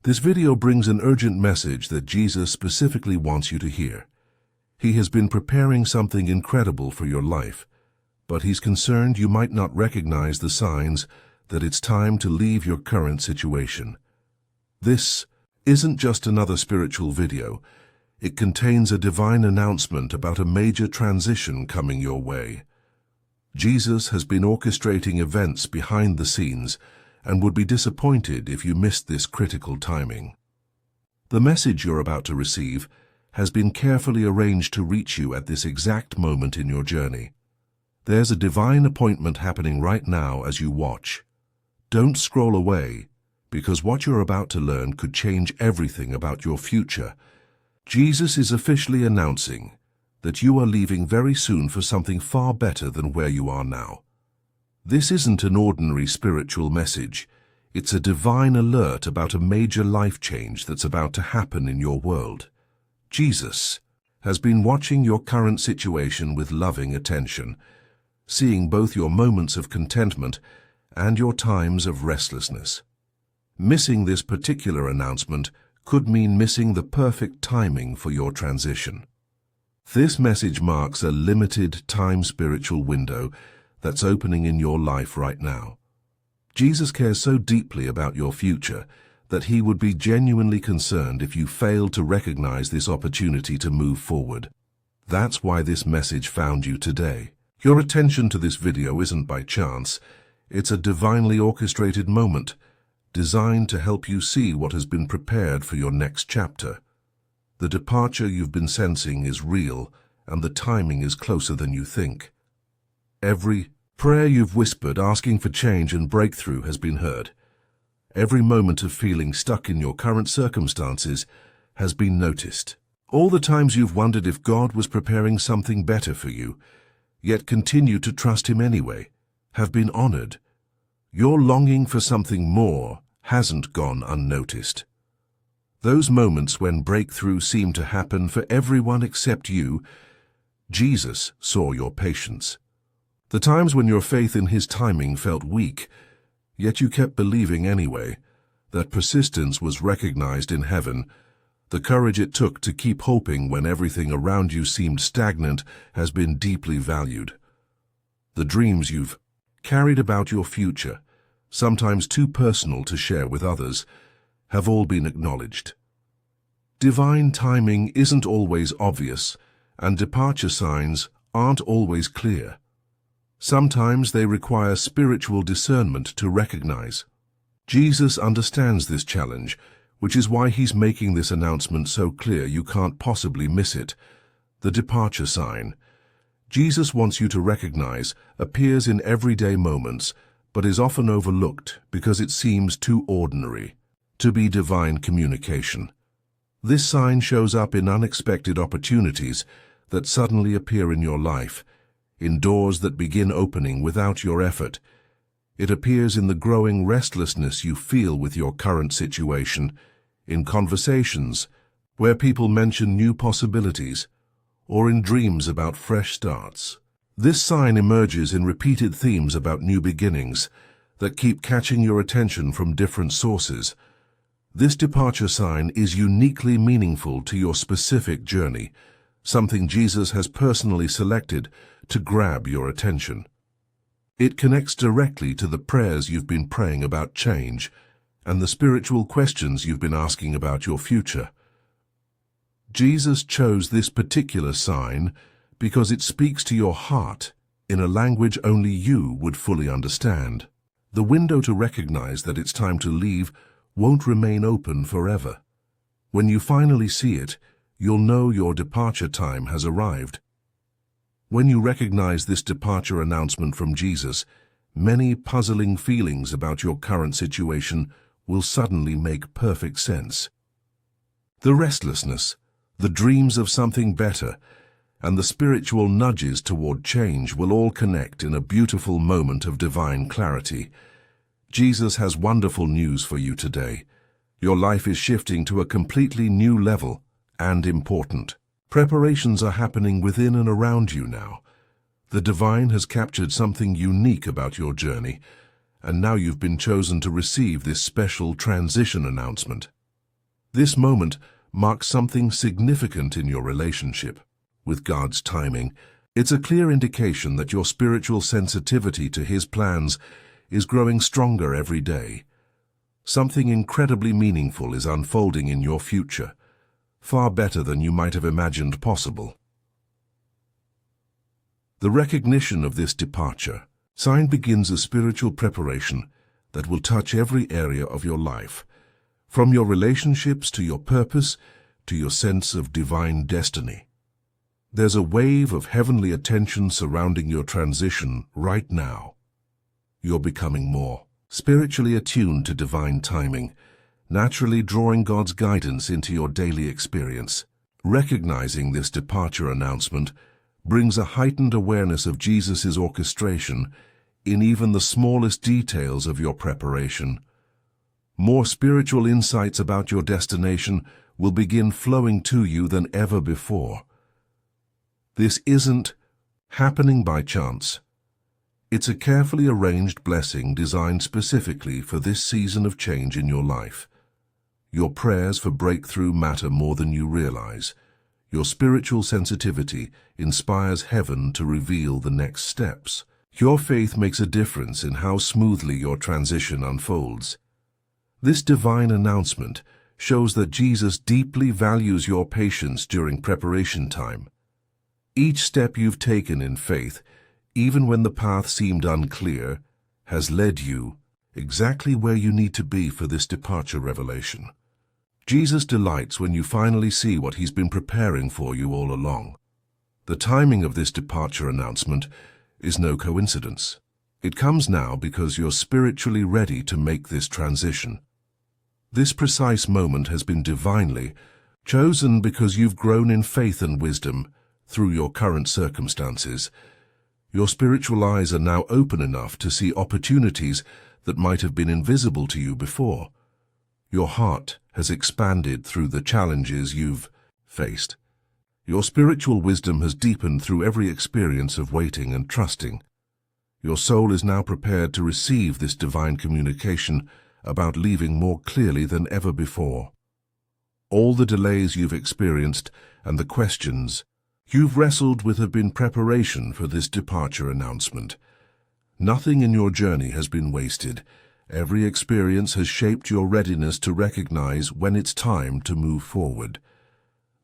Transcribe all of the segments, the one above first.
This video brings an urgent message that Jesus specifically wants you to hear. He has been preparing something incredible for your life, but he's concerned you might not recognize the signs that it's time to leave your current situation. This isn't just another spiritual video. It contains a divine announcement about a major transition coming your way. Jesus has been orchestrating events behind the scenes and would be disappointed if you missed this critical timing. The message you're about to receive has been carefully arranged to reach you at this exact moment in your journey. There's a divine appointment happening right now as you watch. Don't scroll away, because what you're about to learn could change everything about your future. Jesus is officially announcing that you are leaving very soon for something far better than where you are now. This isn't an ordinary spiritual message. It's a divine alert about a major life change that's about to happen in your world. Jesus has been watching your current situation with loving attention, seeing both your moments of contentment and your times of restlessness. Missing this particular announcement could mean missing the perfect timing for your transition. This message marks a limited time spiritual window that's opening in your life right now. Jesus cares so deeply about your future that he would be genuinely concerned if you failed to recognize this opportunity to move forward. That's why this message found you today. Your attention to this video isn't by chance. It's a divinely orchestrated moment, designed to help you see what has been prepared for your next chapter. The departure you've been sensing is real, and the timing is closer than you think. Every prayer you've whispered asking for change and breakthrough has been heard. Every moment of feeling stuck in your current circumstances has been noticed. All the times you've wondered if God was preparing something better for you, yet continue to trust him anyway, have been honored. Your longing for something more hasn't gone unnoticed. Those moments when breakthrough seemed to happen for everyone except you, Jesus saw your patience. The times when your faith in his timing felt weak, yet you kept believing anyway. That persistence was recognized in heaven. The courage it took to keep hoping when everything around you seemed stagnant has been deeply valued. The dreams you've carried about your future, sometimes too personal to share with others, have all been acknowledged. Divine timing isn't always obvious, and departure signs aren't always clear. Sometimes they require spiritual discernment to recognize. Jesus understands this challenge, which is why he's making this announcement so clear you can't possibly miss it. The departure sign Jesus wants you to recognize appears in everyday moments, but is often overlooked because it seems too ordinary to be divine communication. This sign shows up in unexpected opportunities that suddenly appear in your life, in doors that begin opening without your effort. It appears in the growing restlessness you feel with your current situation, in conversations where people mention new possibilities, or in dreams about fresh starts. This sign emerges in repeated themes about new beginnings that keep catching your attention from different sources. This departure sign is uniquely meaningful to your specific journey, something Jesus has personally selected to grab your attention. It connects directly to the prayers you've been praying about change and the spiritual questions you've been asking about your future. Jesus chose this particular sign because it speaks to your heart in a language only you would fully understand. The window to recognize that it's time to leave won't remain open forever. When you finally see it, you'll know your departure time has arrived. When you recognize this departure announcement from Jesus, many puzzling feelings about your current situation will suddenly make perfect sense. The restlessness, the dreams of something better, and the spiritual nudges toward change will all connect in a beautiful moment of divine clarity. Jesus has wonderful news for you today. Your life is shifting to a completely new level and important. Preparations are happening within and around you now. The divine has captured something unique about your journey, and now you've been chosen to receive this special transition announcement. This moment marks something significant in your relationship with God's timing. It's a clear indication that your spiritual sensitivity to His plans is growing stronger every day. Something incredibly meaningful is unfolding in your future, far better than you might have imagined possible. The recognition of this departure sign begins a spiritual preparation that will touch every area of your life, from your relationships to your purpose to your sense of divine destiny. There's a wave of heavenly attention surrounding your transition right now. You're becoming more spiritually attuned to divine timing, naturally drawing God's guidance into your daily experience. Recognizing this departure announcement brings a heightened awareness of Jesus' orchestration in even the smallest details of your preparation. More spiritual insights about your destination will begin flowing to you than ever before. This isn't happening by chance. It's a carefully arranged blessing designed specifically for this season of change in your life. Your prayers for breakthrough matter more than you realize. Your spiritual sensitivity inspires heaven to reveal the next steps. Your faith makes a difference in how smoothly your transition unfolds. This divine announcement shows that Jesus deeply values your patience during preparation time. Each step you've taken in faith, even when the path seemed unclear, has led you exactly where you need to be for this departure revelation. Jesus delights when you finally see what He's been preparing for you all along. The timing of this departure announcement is no coincidence. It comes now because you're spiritually ready to make this transition. This precise moment has been divinely chosen because you've grown in faith and wisdom through your current circumstances. Your spiritual eyes are now open enough to see opportunities that might have been invisible to you before. Your heart has expanded through the challenges you've faced. Your spiritual wisdom has deepened through every experience of waiting and trusting. Your soul is now prepared to receive this divine communication about leaving more clearly than ever before. All the delays you've experienced and the questions you've wrestled with have been preparation for this departure announcement. Nothing in your journey has been wasted. Every experience has shaped your readiness to recognize when it's time to move forward.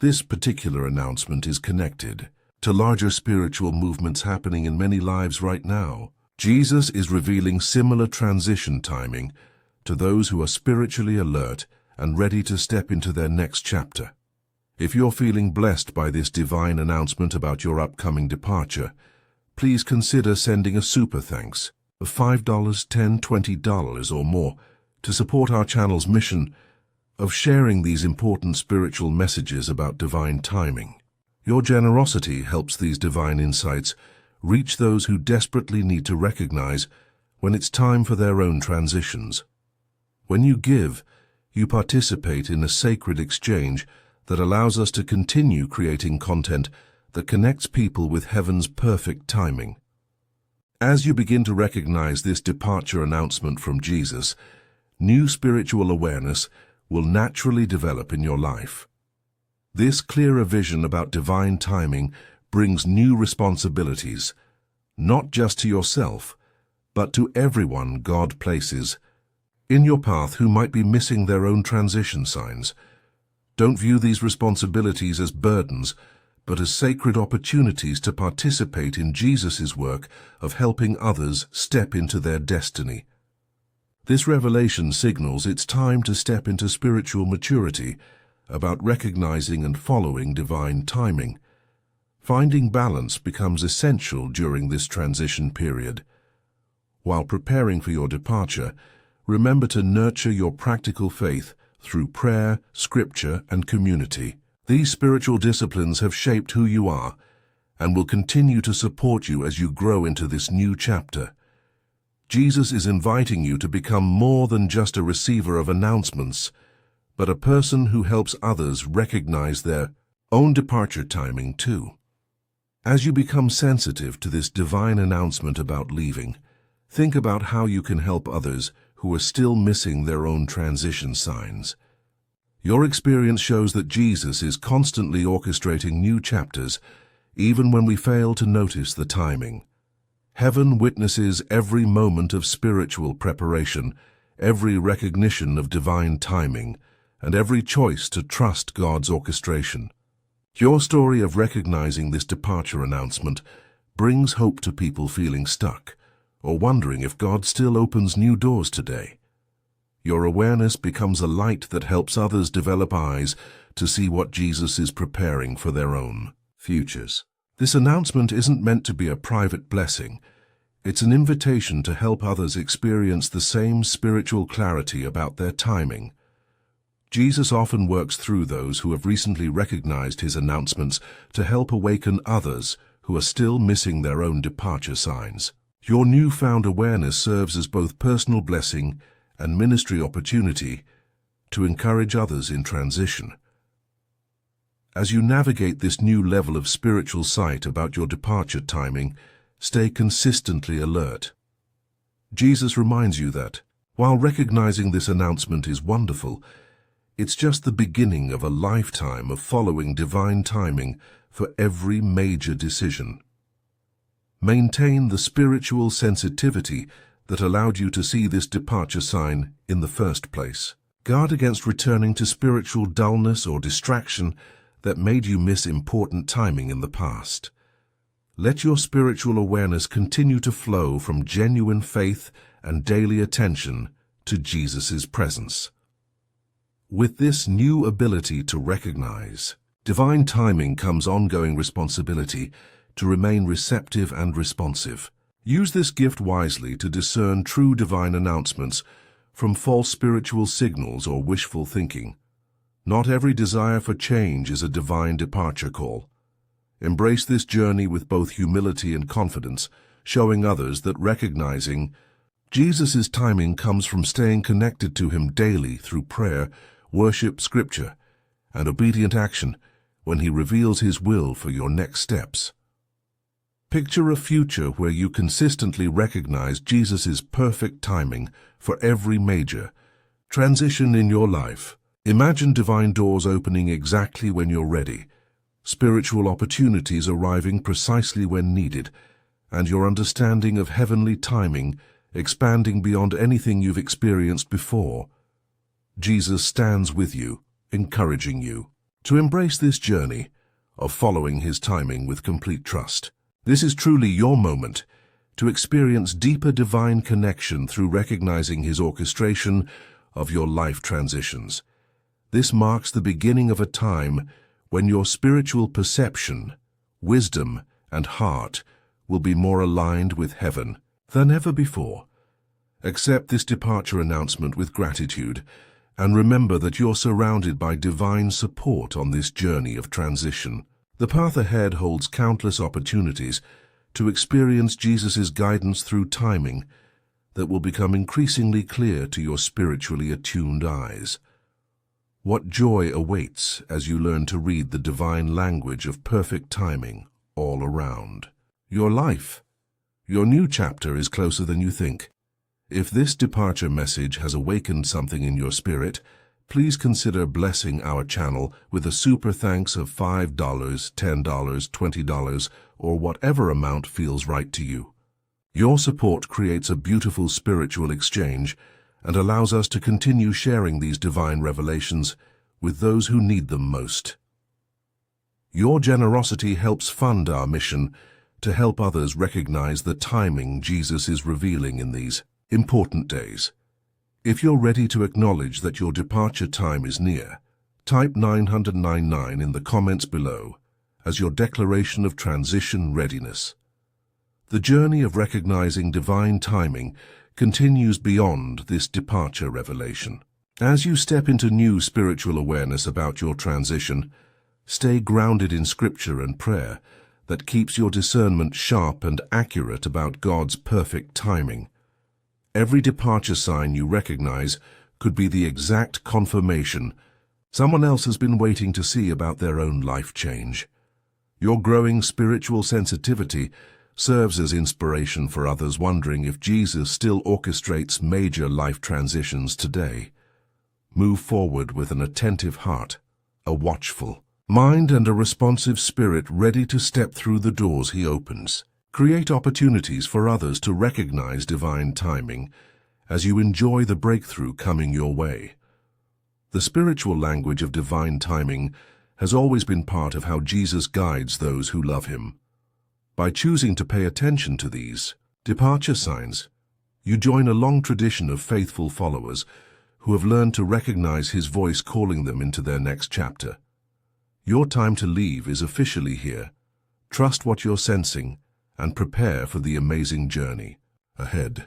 This particular announcement is connected to larger spiritual movements happening in many lives right now. Jesus is revealing similar transition timing to those who are spiritually alert and ready to step into their next chapter. If you're feeling blessed by this divine announcement about your upcoming departure, please consider sending a super thanks of $5, $10, $20 or more to support our channel's mission of sharing these important spiritual messages about divine timing. Your generosity helps these divine insights reach those who desperately need to recognize when it's time for their own transitions. When you give, you participate in a sacred exchange that allows us to continue creating content that connects people with heaven's perfect timing. As you begin to recognize this departure announcement from Jesus, new spiritual awareness will naturally develop in your life. This clearer vision about divine timing brings new responsibilities, not just to yourself, but to everyone God places in your path who might be missing their own transition signs. Don't view these responsibilities as burdens, but as sacred opportunities to participate in Jesus' work of helping others step into their destiny. This revelation signals it's time to step into spiritual maturity, about recognizing and following divine timing. Finding balance becomes essential during this transition period. While preparing for your departure, remember to nurture your practical faith through prayer, scripture, and community. These spiritual disciplines have shaped who you are and will continue to support you as you grow into this new chapter. Jesus is inviting you to become more than just a receiver of announcements, but a person who helps others recognize their own departure timing too. As you become sensitive to this divine announcement about leaving, think about how you can help others who are still missing their own transition signs. Your experience shows that Jesus is constantly orchestrating new chapters, even when we fail to notice the timing. Heaven witnesses every moment of spiritual preparation, every recognition of divine timing, and every choice to trust God's orchestration. Your story of recognizing this departure announcement brings hope to people feeling stuck or wondering if God still opens new doors today. Your awareness becomes a light that helps others develop eyes to see what Jesus is preparing for their own futures. This announcement isn't meant to be a private blessing. It's an invitation to help others experience the same spiritual clarity about their timing. Jesus often works through those who have recently recognized his announcements to help awaken others who are still missing their own departure signs. Your newfound awareness serves as both personal blessing and ministry opportunity to encourage others in transition. As you navigate this new level of spiritual sight about your departure timing, stay consistently alert. Jesus reminds you that, while recognizing this announcement is wonderful, it's just the beginning of a lifetime of following divine timing for every major decision. Maintain the spiritual sensitivity that allowed you to see this departure sign in the first place. Guard against returning to spiritual dullness or distraction that made you miss important timing in the past. Let your spiritual awareness continue to flow from genuine faith and daily attention to Jesus' presence. With this new ability to recognize divine timing comes ongoing responsibility to remain receptive and responsive. Use this gift wisely to discern true divine announcements from false spiritual signals or wishful thinking. Not every desire for change is a divine departure call. Embrace this journey with both humility and confidence, showing others that recognizing Jesus' timing comes from staying connected to him daily through prayer, worship, scripture, and obedient action when he reveals his will for your next steps. Picture a future where you consistently recognize Jesus' perfect timing for every major transition in your life. Imagine divine doors opening exactly when you're ready, spiritual opportunities arriving precisely when needed, and your understanding of heavenly timing expanding beyond anything you've experienced before. Jesus stands with you, encouraging you to embrace this journey of following his timing with complete trust. This is truly your moment to experience deeper divine connection through recognizing his orchestration of your life transitions. This marks the beginning of a time when your spiritual perception, wisdom, and heart will be more aligned with heaven than ever before. Accept this departure announcement with gratitude and remember that you're surrounded by divine support on this journey of transition. The path ahead holds countless opportunities to experience Jesus' guidance through timing that will become increasingly clear to your spiritually attuned eyes. What joy awaits as you learn to read the divine language of perfect timing all around. Your life, your new chapter is closer than you think. If this departure message has awakened something in your spirit, please consider blessing our channel with a super thanks of $5, $10, $20, or whatever amount feels right to you. Your support creates a beautiful spiritual exchange and allows us to continue sharing these divine revelations with those who need them most. Your generosity helps fund our mission to help others recognize the timing Jesus is revealing in these important days. If you're ready to acknowledge that your departure time is near, type 999 in the comments below as your declaration of transition readiness. The journey of recognizing divine timing continues beyond this departure revelation. As you step into new spiritual awareness about your transition, stay grounded in scripture and prayer that keeps your discernment sharp and accurate about God's perfect timing. Every departure sign you recognize could be the exact confirmation someone else has been waiting to see about their own life change. Your growing spiritual sensitivity serves as inspiration for others wondering if Jesus still orchestrates major life transitions today. Move forward with an attentive heart, a watchful mind, and a responsive spirit ready to step through the doors he opens. Create opportunities for others to recognize divine timing as you enjoy the breakthrough coming your way. The spiritual language of divine timing has always been part of how Jesus guides those who love him. By choosing to pay attention to these departure signs, you join a long tradition of faithful followers who have learned to recognize his voice calling them into their next chapter. Your time to leave is officially here. Trust what you're sensing and prepare for the amazing journey ahead.